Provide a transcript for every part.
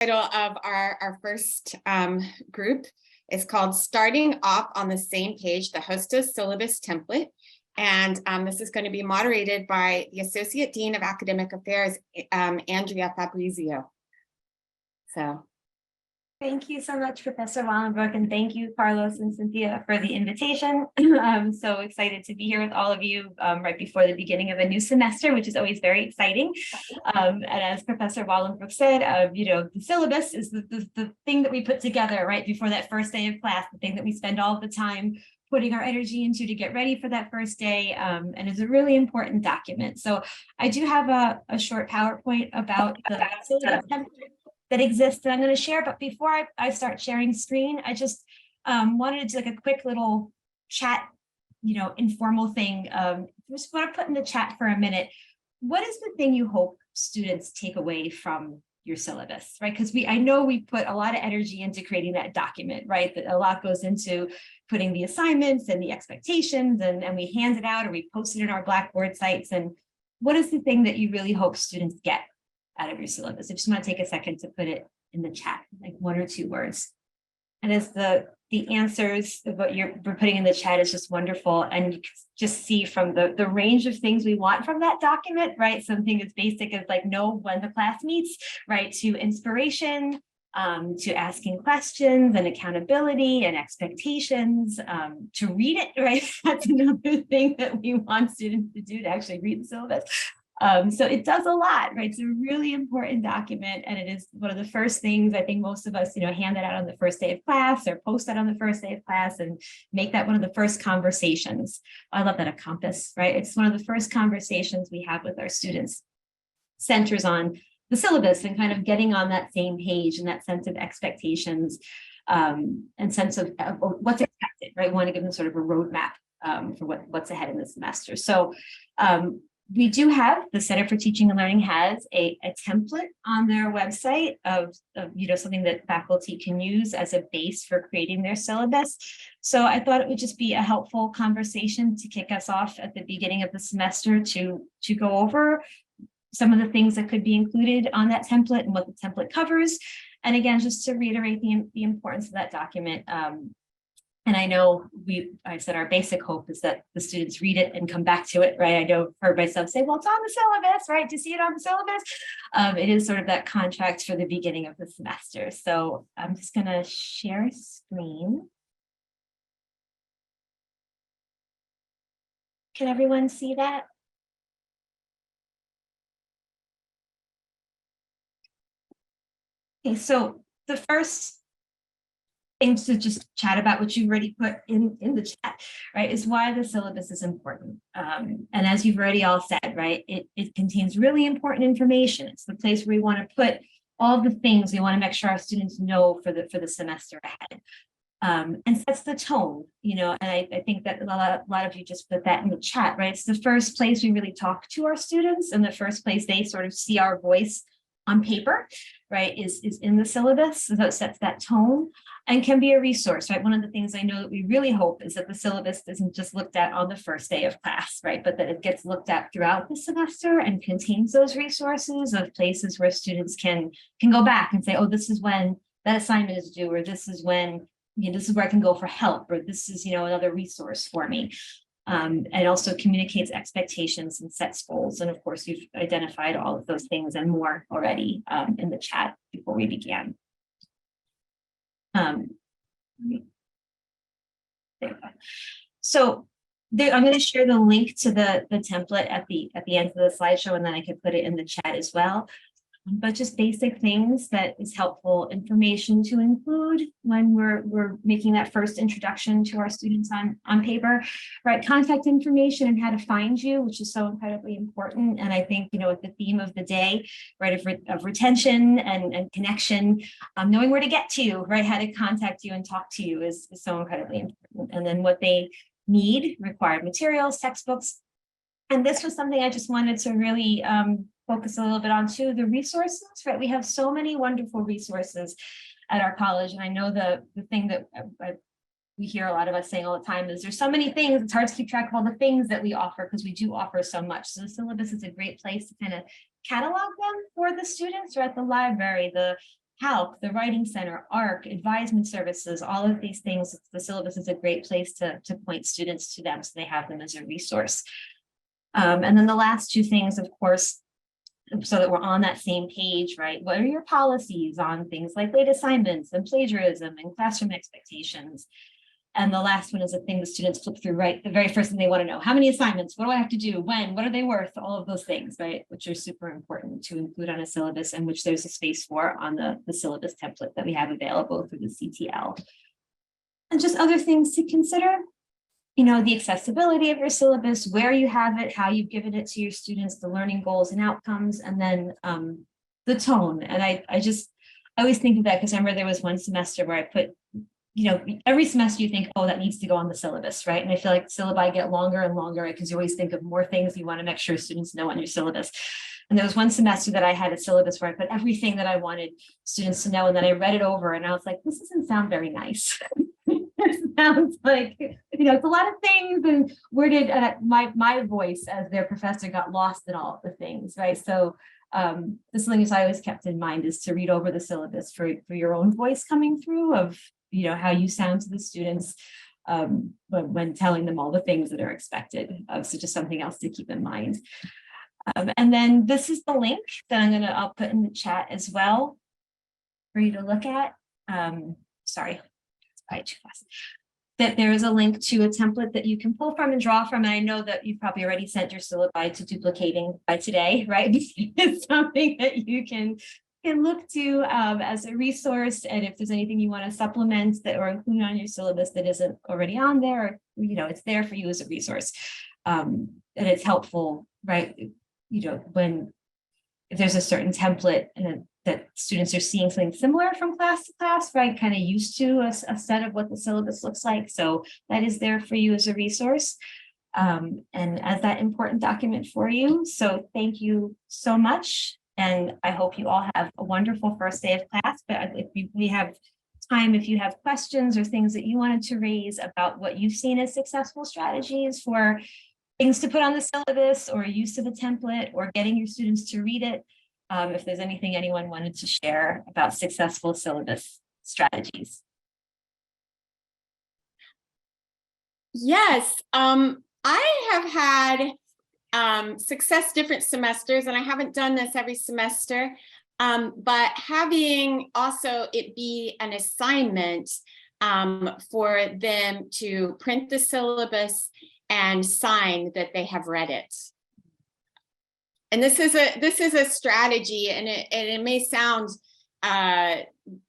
Title of our first group is called Starting Off on the Same Page, the Hostos Syllabus Template. And this is going to be moderated by the Associate Dean of Academic Affairs, Andrea Fabrizio. So. Thank you so much, Professor Wallenbrook, and thank you, Carlos and Cynthia, for the invitation. I'm so excited to be here with all of you right before the beginning of a new semester, which is always very exciting. And as Professor Wallenbrook said, the syllabus is the thing that we put together right before that first day of class, the thing that we spend all the time putting our energy into to get ready for that first day, and is a really important document. So I do have a short PowerPoint about the syllabus template that exists that I'm going to share. But before I start sharing screen, I just wanted to do like a quick little chat, informal thing. Just want to put in the chat for a minute. What is the thing you hope students take away from your syllabus, right? Because I know we put a lot of energy into creating that document, right? That a lot goes into putting the assignments and the expectations, and we hand it out or we post it in our Blackboard sites. And what is the thing that you really hope students get out of your syllabus? I just want to take a second to put it in the chat, like 1 or 2 words. And as the answers of what we're putting in the chat is just wonderful. And you can just see from the range of things we want from that document, right? Something as basic as like know when the class meets, right? To inspiration, to asking questions and accountability and expectations, to read it, right? That's another thing that we want students to do, to actually read the syllabus. So it does a lot, right? It's a really important document, and it is one of the first things I think most of us, hand that out on the first day of class or post that on the first day of class and make that one of the first conversations. I love that, a compass, right? It's one of the first conversations we have with our students, centers on the syllabus and kind of getting on that same page and that sense of expectations and sense of what's expected, right? We want to give them sort of a roadmap for what's ahead in the semester. So we do have, the Center for Teaching and Learning has a template on their website of something that faculty can use as a base for creating their syllabus. So I thought it would just be a helpful conversation to kick us off at the beginning of the semester to go over some of the things that could be included on that template and what the template covers. And again, just to reiterate the importance of that document. And I know I said our basic hope is that the students read it and come back to it, right? I know I've heard myself say, well, it's on the syllabus, right? To see it on the syllabus. It is sort of that contract for the beginning of the semester. So I'm just going to share screen. Can everyone see that? Okay, so the first things to just chat about, what you've already put in the chat, right, is why the syllabus is important. And as you've already all said, right, it contains really important information. It's the place where we want to put all the things we want to make sure our students know for the semester ahead. And sets the tone, and I think that a lot of you just put that in the chat, right? It's the first place we really talk to our students, and the first place they sort of see our voice on paper, right, is in the syllabus. So it sets that tone and can be a resource, right? One of the things I know that we really hope is that the syllabus isn't just looked at on the first day of class, right? But that it gets looked at throughout the semester and contains those resources of places where students can go back and say, oh, this is when that assignment is due, or this is when, this is where I can go for help, or this is, another resource for me. And also communicates expectations and sets goals. And of course, you've identified all of those things and more already in the chat before we began. So I'm going to share the link to the template at the end of the slideshow, and then I can put it in the chat as well. But just basic things that is helpful information to include when we're making that first introduction to our students on paper, right? Contact information and how to find you, which is so incredibly important. And I think, with the theme of the day, right, of retention and connection, knowing where to get to you, right, how to contact you and talk to you is so incredibly important. And then what they need, required materials, textbooks. And this was something I just wanted to really focus a little bit on too, the resources, right? We have so many wonderful resources at our college. And I know the thing that we hear a lot of us saying all the time is there's so many things, it's hard to keep track of all the things that we offer because we do offer so much. So the syllabus is a great place to kind of catalog them for the students, or at the library, the Calc, the Writing Center, ARC, advisement services, all of these things. The syllabus is a great place to point students to them so they have them as a resource. And then the last two things, of course, so that we're on that same page, right? What are your policies on things like late assignments and plagiarism and classroom expectations? And the last one is a thing the students flip through, right? The very first thing they want to know: how many assignments? What do I have to do? When? What are they worth? All of those things, right? Which are super important to include on a syllabus, and which there's a space for on the syllabus template that we have available through the CTL. And just other things to consider, you know, the accessibility of your syllabus, where you have it, how you've given it to your students, the learning goals and outcomes, and then the tone. And I always think of that because I remember there was one semester where I put, you know, every semester you think, oh, that needs to go on the syllabus, right? And I feel like syllabi get longer and longer because you always think of more things you want to make sure students know on your syllabus. And there was one semester that I had a syllabus where I put everything that I wanted students to know. And then I read it over and I was like, this doesn't sound very nice. It sounds like, you know, it's a lot of things, and where did my voice as their professor got lost in all of the things, right? So this is something I always kept in mind, is to read over the syllabus for your own voice coming through of, you know, how you sound to the students when telling them all the things that are expected. So just something else to keep in mind. And then this is the link that I'll put in the chat as well for you to look at. Sorry. Too fast. That there is a link to a template that you can pull from and draw from. And I know that you've probably already sent your syllabi to duplicating by today, right? It's something that you can look to as a resource. And if there's anything you want to supplement that or include on your syllabus that isn't already on there, you know, it's there for you as a resource. And it's helpful, right? You know, if there's a certain template and that students are seeing something similar from class to class, right? Kind of used to a set of what the syllabus looks like. So that is there for you as a resource and as that important document for you. So thank you so much. And I hope you all have a wonderful first day of class. But if we have time, if you have questions or things that you wanted to raise about what you've seen as successful strategies for things to put on the syllabus or use of the template or getting your students to read it, if there's anything anyone wanted to share about successful syllabus strategies. Yes, I have had success different semesters, and I haven't done this every semester, but having also it be an assignment for them to print the syllabus and sign that they have read it. And this is a strategy, and it may sound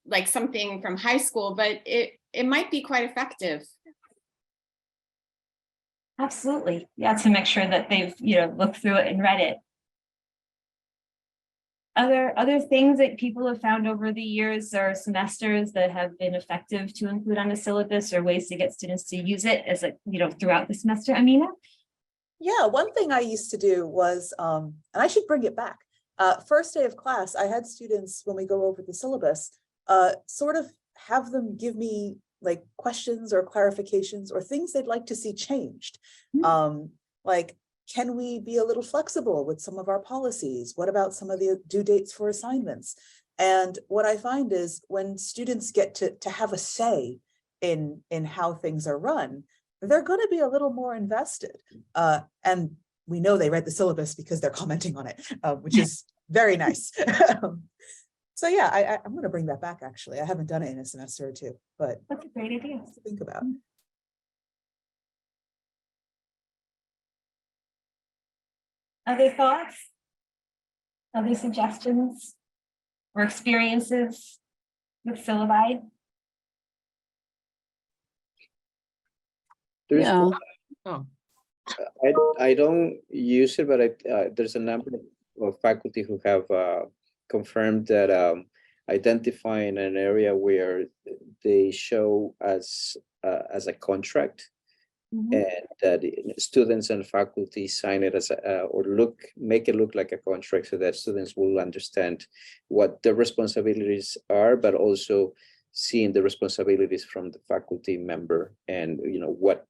like something from high school, but it might be quite effective. Absolutely, yeah, to make sure that they've looked through it and read it. Other things that people have found over the years or semesters that have been effective to include on a syllabus, or ways to get students to use it as throughout the semester, Amina? Yeah, one thing I used to do was, and I should bring it back. First day of class, I had students, when we go over the syllabus, sort of have them give me like questions or clarifications or things they'd like to see changed. Like, can we be a little flexible with some of our policies? What about some of the due dates for assignments? And what I find is when students get to have a say in how things are run, they're going to be a little more invested. And we know they read the syllabus because they're commenting on it, which is very nice. So yeah, I'm going to bring that back, actually. I haven't done it in a semester or two, but that's a great idea to think about. Other thoughts? Other suggestions or experiences with syllabi? Yeah. Oh. I don't use it, but there's a number of faculty who have confirmed that identifying an area where they show as a contract, and that students and faculty sign it as make it look like a contract, so that students will understand what the responsibilities are, but also seeing the responsibilities from the faculty member, and what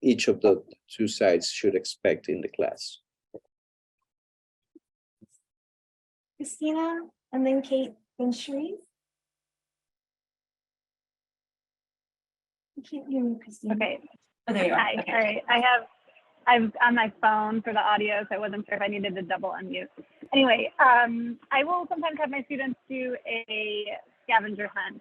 each of the two sides should expect in the class. Christina, and then Kate and Cherise. I can't hear you, Christine. Okay. Oh, there you are. Hi. Okay. All right. I'm on my phone for the audio, so I wasn't sure if I needed to double unmute. Anyway, I will sometimes have my students do a scavenger hunt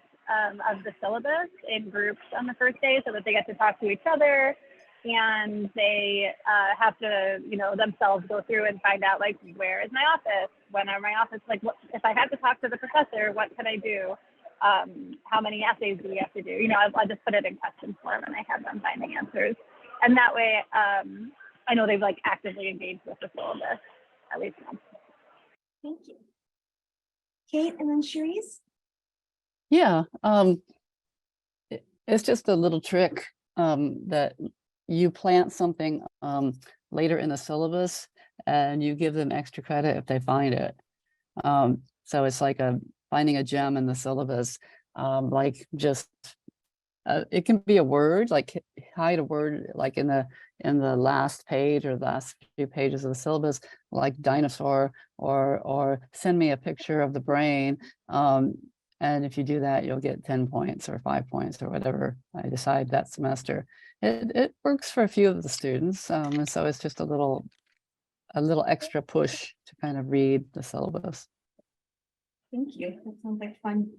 of the syllabus in groups on the first day, so that they get to talk to each other, and they have to, themselves go through and find out, like, where is my office? When are my office? Like, what, if I have to talk to the professor, what can I do? How many essays do we have to do? I'll just put it in question form and I have them find the answers. And that way, I know they've like actively engaged with the syllabus, at least once. Thank you. Kate, and then Cherise. Yeah, it's just a little trick that you plant something later in the syllabus and you give them extra credit if they find it. So it's like finding a gem in the syllabus, like just it can be a word, like hide a word like in the last page or the last few pages of the syllabus, like dinosaur, or send me a picture of the brain. And if you do that, you'll get 10 points or 5 points or whatever I decide that semester. It works for a few of the students. And so it's just a little extra push to kind of read the syllabus. Thank you. That sounds like fun.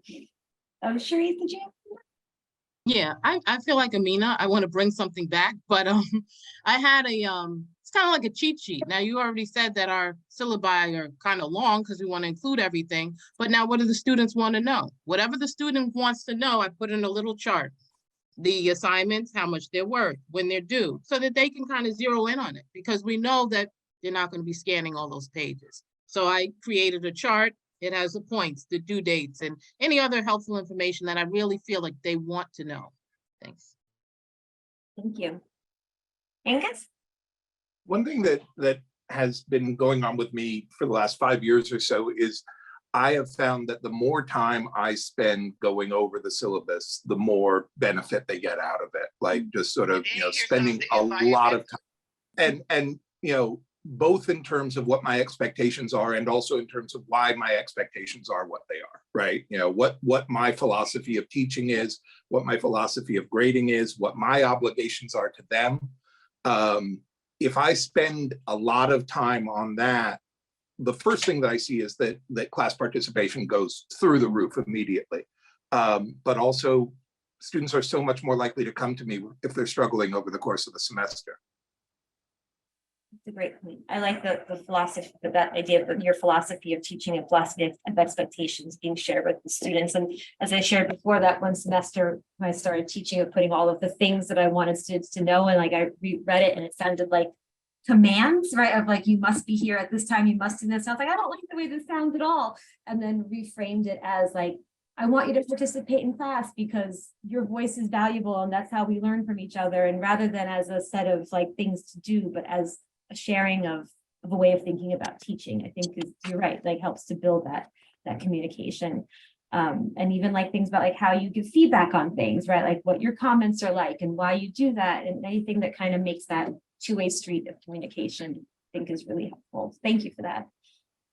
Cherise, did you? Yeah, I feel like Amina. I want to bring something back, but I had it's kind of like a cheat sheet. Now you already said that our syllabi are kind of long because we want to include everything, but now what do the students want to know? Whatever the student wants to know, I put in a little chart. The assignments, how much they're worth, when they're due, so that they can kind of zero in on it, because we know that they're not going to be scanning all those pages. So I created a chart. It has the points, the due dates, and any other helpful information that I really feel like they want to know. Thanks. Thank you. Angus? One thing that has been going on with me for the last 5 years or so is I have found that the more time I spend going over the syllabus, the more benefit they get out of it. Like just sort of, spending a lot of time and both in terms of what my expectations are and also in terms of why my expectations are what they are, right? What my philosophy of teaching is, what my philosophy of grading is, what my obligations are to them. If I spend a lot of time on that, the first thing that I see is that class participation goes through the roof immediately. But also students are so much more likely to come to me if they're struggling over the course of the semester. That's a great point. I like the philosophy, that idea of your philosophy of teaching and philosophy of expectations being shared with the students. And as I shared before, that one semester when I started teaching, of putting all of the things that I wanted students to know, and like I reread it and it sounded like commands, right? Of like, you must be here at this time, you must do this. And I was like, I don't like the way this sounds at all. And then reframed it as like, I want you to participate in class because your voice is valuable and that's how we learn from each other. And rather than as a set of like things to do, but as a sharing of a way of thinking about teaching, I think you're right, like helps to build that communication. And even like things about like how you give feedback on things, right? Like what your comments are like and why you do that, and anything that kind of makes that two-way street of communication, I think is really helpful. Thank you for that.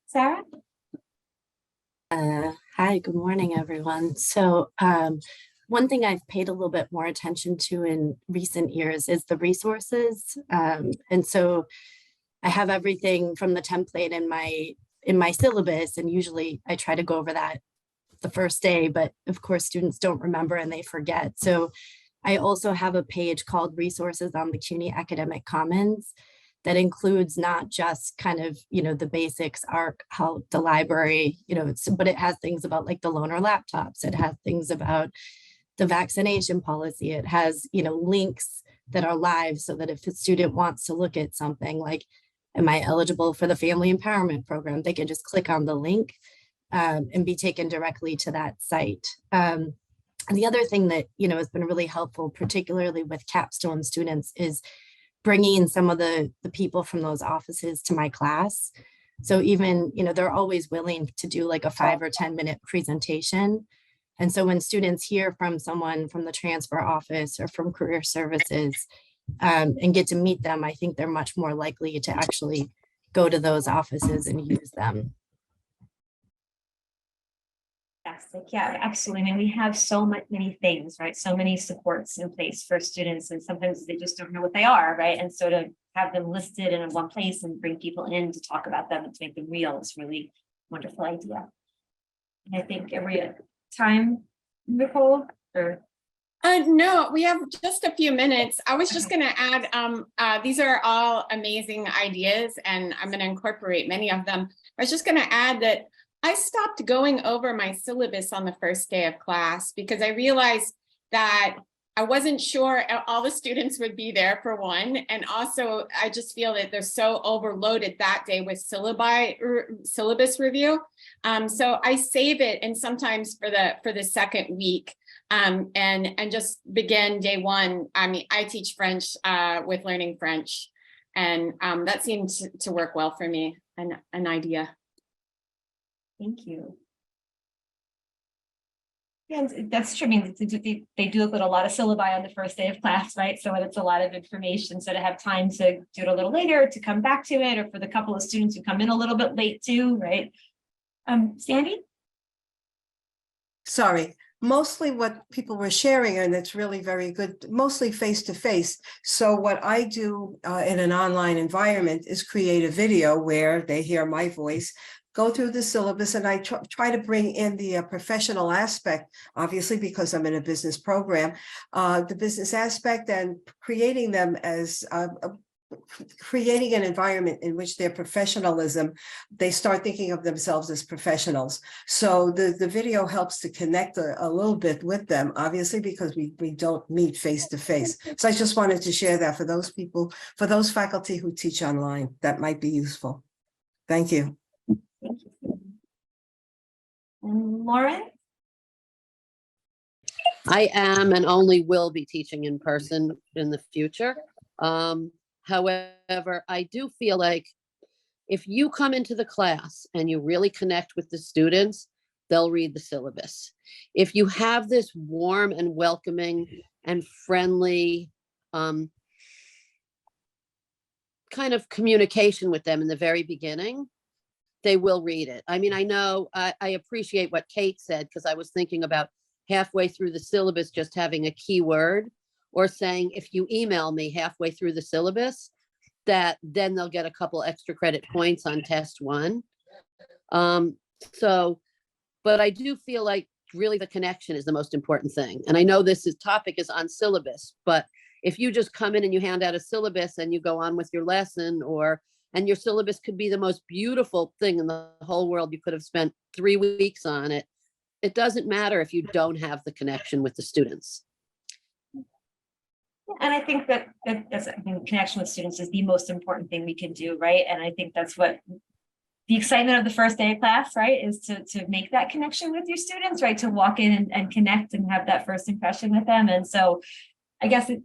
Sarah? Hi, good morning, everyone. So one thing I've paid a little bit more attention to in recent years is the resources. And so I have everything from the template in my syllabus, and usually I try to go over that the first day, but of course students don't remember and they forget. So I also have a page called Resources on the CUNY Academic Commons that includes not just kind of, the basics, ARC, how the library, but it has things about like the loaner laptops. It has things about the vaccination policy. It has, links that are live so that if a student wants to look at something like, am I eligible for the family empowerment program? They can just click on the link and be taken directly to that site. And the other thing that, has been really helpful, particularly with capstone students, is bringing in some of the people from those offices to my class. So even, they're always willing to do like a 5 or 10 minute presentation. And so when students hear from someone from the transfer office or from career services and get to meet them, I think they're much more likely to actually go to those offices and use them. Fantastic. Yeah, absolutely. I mean, we have so many things, right? So many supports in place for students, and sometimes they just don't know what they are, right? And so to have them listed in one place and bring people in to talk about them and to make them real is really a wonderful idea. And I think every time, Nicole, or No, we have just a few minutes. I was just going to add, these are all amazing ideas, and I'm going to incorporate many of them. I was just going to add that I stopped going over my syllabus on the first day of class because I realized that I wasn't sure all the students would be there, for one. And also, I just feel that they're so overloaded that day with syllabus review. So I save it, and sometimes for the second week. And just begin day one. I mean, I teach French with Learning French, and that seemed to work well for me, an idea. thank you. Yeah, that's true. I mean, they do look at a lot of syllabi on the first day of class, right? So it's a lot of information. So to have time to do it a little later, to come back to it, or for the couple of students who come in a little bit late too, right? Sandy? Sorry, mostly what people were sharing, and it's really very good, mostly face-to-face. So what I do in an online environment is create a video where they hear my voice, go through the syllabus, and I try to bring in the professional aspect, obviously, because I'm in a business program, the business aspect, and creating them as creating an environment in which their professionalism, they start thinking of themselves as professionals. So the video helps to connect a little bit with them, obviously, because we don't meet face to face. So I just wanted to share that for those people, for those faculty who teach online, that might be useful. Thank you. Thank you. And Lauren? I am and only will be teaching in person in the future. However, I do feel like if you come into the class and you really connect with the students, they'll read the syllabus. If you have this warm and welcoming and friendly kind of communication with them in the very beginning, they will read it. I mean, I know I appreciate what Kate said, because I was thinking about halfway through the syllabus just having a keyword, or saying, if you email me halfway through the syllabus, that then they'll get a couple extra credit points on test one. But I do feel like really the connection is the most important thing. And I know topic is on syllabus, but if you just come in and you hand out a syllabus and you go on with your lesson, and your syllabus could be the most beautiful thing in the whole world, you could have spent 3 weeks on it. It doesn't matter if you don't have the connection with the students. And I think that connection with students is the most important thing we can do, right? And I think that's what the excitement of the first day of class, right, is to make that connection with your students, right? To walk in and connect and have that first impression with them. And so I guess the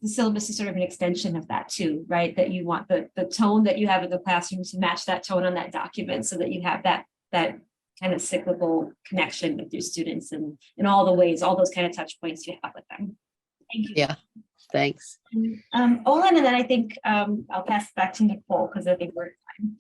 syllabus is sort of an extension of that too, right? That you want the tone that you have in the classroom to match that tone on that document, so that you have that kind of cyclical connection with your students, and in all the ways, all those kind of touch points you have with them. Thank you. Yeah, thanks. Olin, and then I think I'll pass it back to Nicole, because I think we're at time.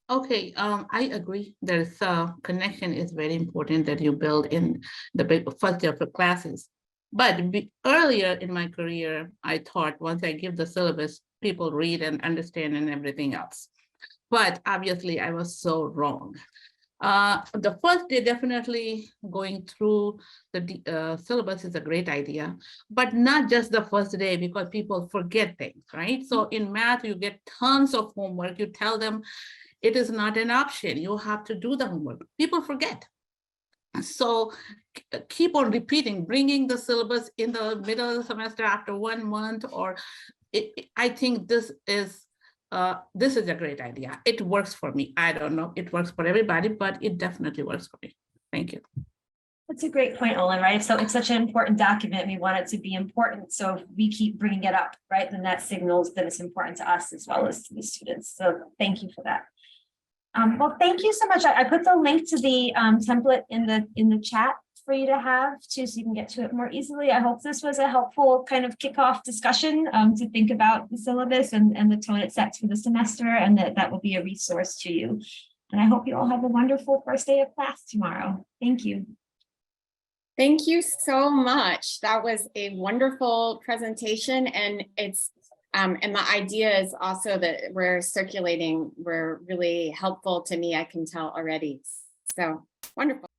Okay, I agree. There's connection is very important that you build in the first year of the classes. But earlier in my career, I thought once I give the syllabus, people read and understand and everything else. But obviously I was so wrong. The first day, definitely going through the syllabus is a great idea, but not just the first day, because people forget things, right? So in math, you get tons of homework. You tell them it is not an option. You have to do the homework. People forget. So keep on repeating, bringing the syllabus in the middle of the semester after 1 month, or I think this is a great idea. It works for me. I don't know, it works for everybody, but it definitely works for me. Thank you. That's a great point, Olin, right? So it's such an important document. We want it to be important. So if we keep bringing it up, right, then that signals that it's important to us as well as to the students. So thank you for that. Well, thank you so much. I put the link to the template in the chat for you to have too, so you can get to it more easily. I hope this was a helpful kind of kickoff discussion to think about the syllabus and the tone it sets for the semester, and that will be a resource to you. And I hope you all have a wonderful first day of class tomorrow. Thank you. Thank you so much. That was a wonderful presentation, and it's and the ideas also that we're circulating were really helpful to me, I can tell already. So wonderful.